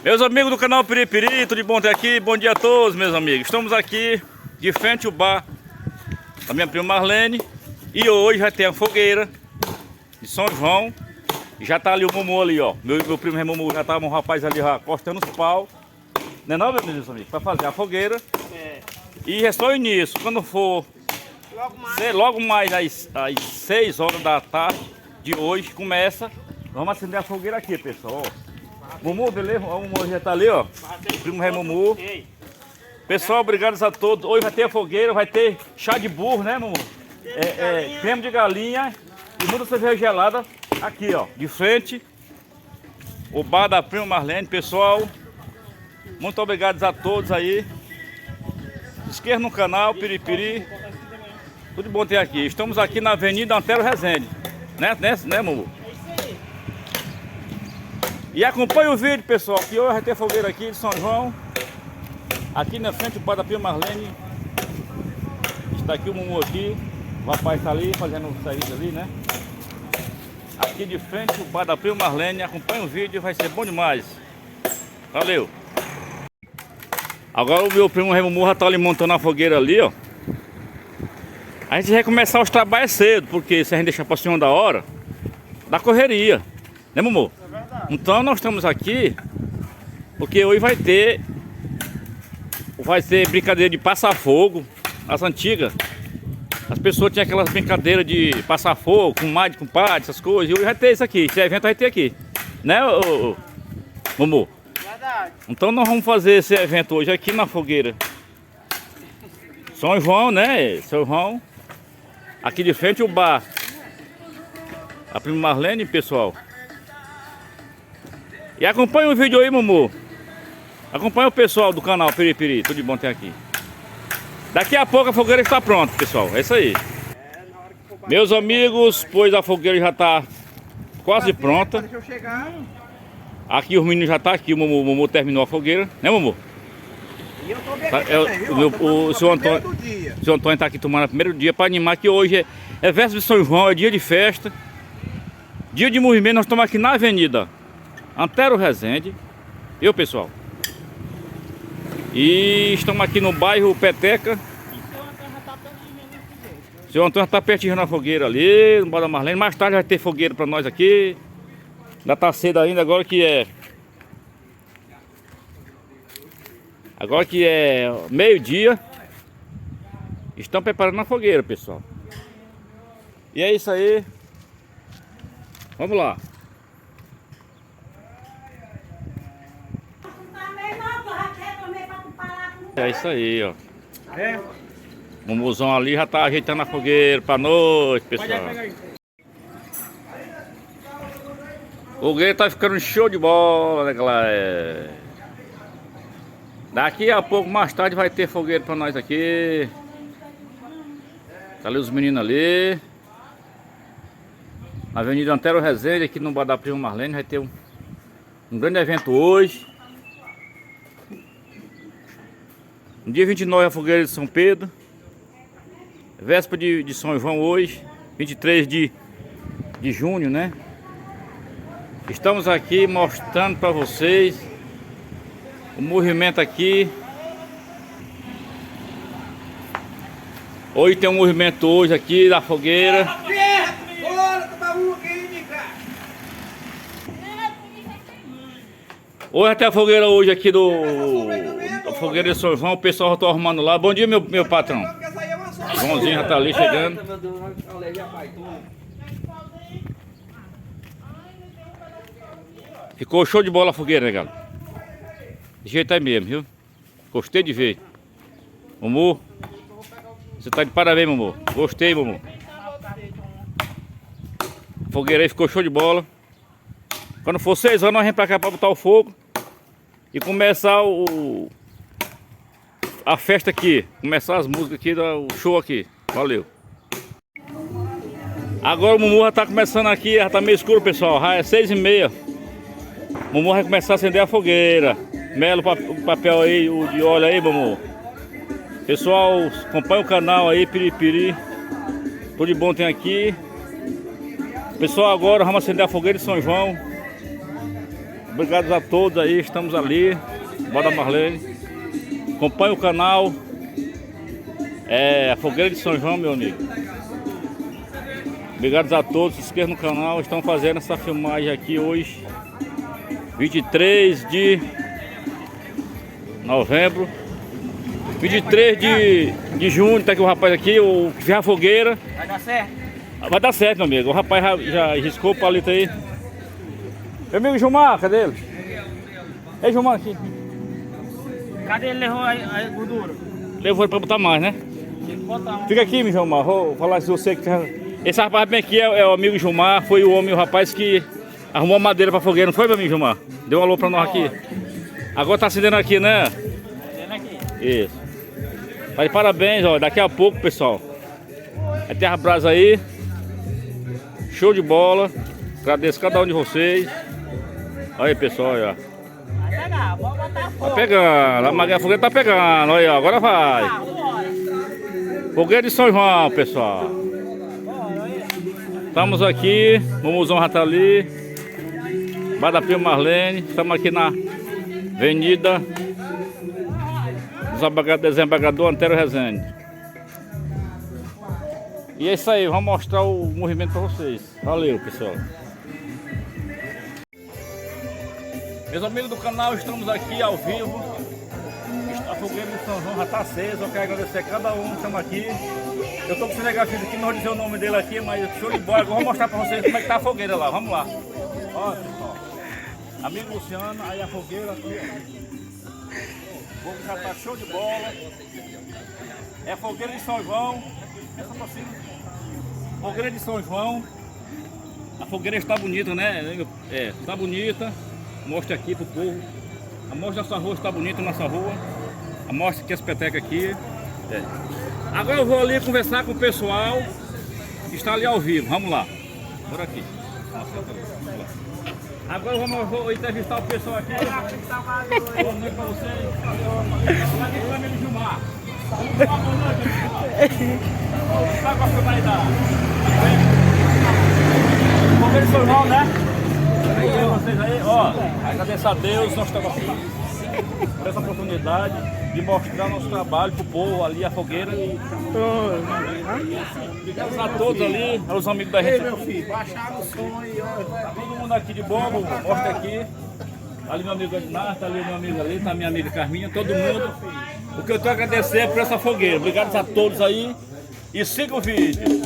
Meus amigos do canal Piripiri, tudo de bom ter aqui? Bom dia a todos, meus amigos. Estamos aqui de frente ao bar da minha prima Marlene. E hoje já tem a fogueira de São João. E já tá ali o Mumu ali, ó. Meu primo Mumu já tá um rapaz ali já cortando os pau. Não é não, meus amigos? Pra fazer a fogueira. É. E é só o início. Quando for logo mais às 6 horas da tarde de hoje, começa. Vamos acender a fogueira aqui, pessoal, ó. Mumu, beleza? O Mumu já tá ali, ó. O primo Mumu. Pessoal, obrigado a todos. Hoje vai ter a fogueira, vai ter chá de burro, né, Mumu? Creme de galinha e muita cerveja gelada aqui, ó. De frente, o bar da prima Marlene. Pessoal, muito obrigado a todos aí. Se inscreva no canal Piripiri. Tudo bom ter aqui. Estamos aqui na Avenida Antero Rezende. Né, Mumu? E acompanhe o vídeo, pessoal, que hoje vai ter fogueira aqui de São João. Aqui na frente do bar da prima Marlene. Está aqui o Mumu aqui. O rapaz está ali fazendo o serviço ali, né? Aqui de frente o bar da prima Marlene. Acompanhe o vídeo, vai ser bom demais. Valeu! Agora o meu primo Mumu já está ali montando a fogueira ali, ó. A gente vai começar os trabalhos cedo, porque se a gente deixar para cima da hora, dá correria. Né, Mumu? Então nós estamos aqui porque hoje vai ter brincadeira de passar fogo. As antigas, as pessoas tinham aquelas brincadeiras de passar fogo com madre, com padre, essas coisas. E hoje vai ter isso aqui, esse evento vai ter aqui, né, Mumu? Verdade. Então nós vamos fazer esse evento hoje aqui na fogueira São João, né? São João. Aqui de frente o bar a prima Marlene, pessoal. E acompanha o vídeo aí, Mumu. Acompanha o pessoal do canal Piripiri. Tudo de bom ter aqui. Daqui a pouco a fogueira está pronta, pessoal. É isso aí. Meus amigos, pois a fogueira já está quase pronta. Aqui os meninos já estão aqui. O Mumu terminou a fogueira. Né, Mumu? E eu tô bem, o senhor Antônio está aqui tomando o primeiro dia para animar que hoje é véspera de São João, é dia de festa. Dia de movimento, nós estamos aqui na Avenida Antero Rezende, eu, pessoal. E estamos aqui no bairro Peteca. O senhor Antônio já está pertinho na fogueira ali, no bar da Marlene. Mais tarde vai ter fogueira para nós aqui. Ainda está cedo ainda, agora que é meio-dia. Estão preparando a fogueira, pessoal. E é isso aí. Vamos lá. É isso aí, ó. O Mumuzão ali já tá ajeitando a fogueira pra noite, pessoal. O fogueira tá ficando show de bola, né, galera? Daqui a pouco, mais tarde, vai ter fogueira pra nós aqui. Tá ali os meninos ali. Na Avenida Antero Rezende, aqui no bar da prima Marlene, vai ter um grande evento hoje. No dia 29 a fogueira de São Pedro. Véspera de São João hoje, 23 de junho, né? Estamos aqui mostrando para vocês o movimento aqui. Hoje tem um movimento hoje aqui da fogueira. Hoje até a fogueira hoje aqui da fogueira de São João, o pessoal já está arrumando lá. Bom dia, meu patrão. O Joãozinho já está ali chegando. Ficou show de bola a fogueira, né, galera? De jeito aí mesmo, viu? Gostei de ver. Mumu, você tá de parabéns, Mumu. Gostei, Mumu. A fogueira aí ficou show de bola. Quando for 6 horas, nós vamos pra cá pra botar o fogo e começar a festa aqui. Começar as músicas aqui, o show aqui. Valeu. Agora o Mumu já tá começando aqui, já tá meio escuro, pessoal. Já é 6h30. O Mumu vai começar a acender a fogueira. Melo o papel aí, o de óleo aí, Mumu. Pessoal, acompanha o canal aí, Piripiri. Tudo de bom tem aqui. Pessoal, agora vamos acender a fogueira de São João. Obrigado a todos aí, estamos ali. Bora Marlene. Acompanhe o canal. A Fogueira de São João, meu amigo. Obrigado a todos, se inscrevam no canal. Estão fazendo essa filmagem aqui hoje, 23 de novembro. 23 de junho, tá aqui o rapaz aqui, o que fez a fogueira. Vai dar certo? Vai dar certo, meu amigo. O rapaz já riscou o palito aí. Meu amigo Gilmar, cadê ele? Ei, Gilmar, aqui. Cadê ele levou a gordura? Levou ele pra botar mais, né? Tem que botar um. Fica aqui, meu Gilmar. Vou falar se você que esse rapaz bem aqui é o amigo Gilmar. Foi o homem, o rapaz que arrumou a madeira pra fogueira, não foi, meu amigo Gilmar? Deu um alô pra nós aqui. Agora tá acendendo aqui, né? Acendendo aqui. Isso. Tá de parabéns, ó. Daqui a pouco, pessoal. Vai ter a brasa aí. Show de bola. Agradeço cada um de vocês. Olha aí, pessoal, ó. Vai pegar, vamos botar fogo. Tá pegando, a fogueira tá pegando, olha, agora vai. Fogueira de São João, pessoal. Estamos aqui, o Mumuzão já tá ali. Bar da Prima Marlene. Estamos aqui na Avenida Desembargador Antero Rezende. E é isso aí, vamos mostrar o movimento para vocês. Valeu, pessoal. Meus amigos do canal, estamos aqui ao vivo. A fogueira de São João já está acesa. Eu quero agradecer a cada um que estamos aqui. Eu estou com o cinegrafista aqui, não vou dizer o nome dele aqui, mas show de bola. Agora vou mostrar para vocês como é que tá a fogueira lá. Vamos lá. Olha, pessoal. Amigo Luciano, aí a fogueira aqui. O fogo já tá show de bola. É a fogueira de São João. Essa pra cima. Fogueira de São João. A fogueira está bonita, né? Está bonita. Mostra aqui pro povo. A mostra nossa rua está bonita, nossa rua. A mostra aqui as petecas aqui. Agora eu vou ali conversar com o pessoal que está ali ao vivo. Vamos lá. Por aqui. Agora eu vou entrevistar o pessoal aqui. Boa noite para vocês. Boa noite para o amigo Gilmar. Boa noite, Gilmar. Está com a finalidade. Fogueira de São João, né? Vocês aí, ó, agradeço a Deus, nós estamos aqui por essa oportunidade de mostrar nosso trabalho pro povo ali, a fogueira. Obrigado a todos ali, aos amigos da gente. Meu filho, baixaram o som aí, ó. Tá todo mundo aqui de boa, mostra aqui. Ali meu amigo Ednar, tá ali meu amigo ali, tá minha amiga Carminha, todo mundo. O que eu tenho a agradecer é por essa fogueira. Obrigado a todos aí e siga o vídeo.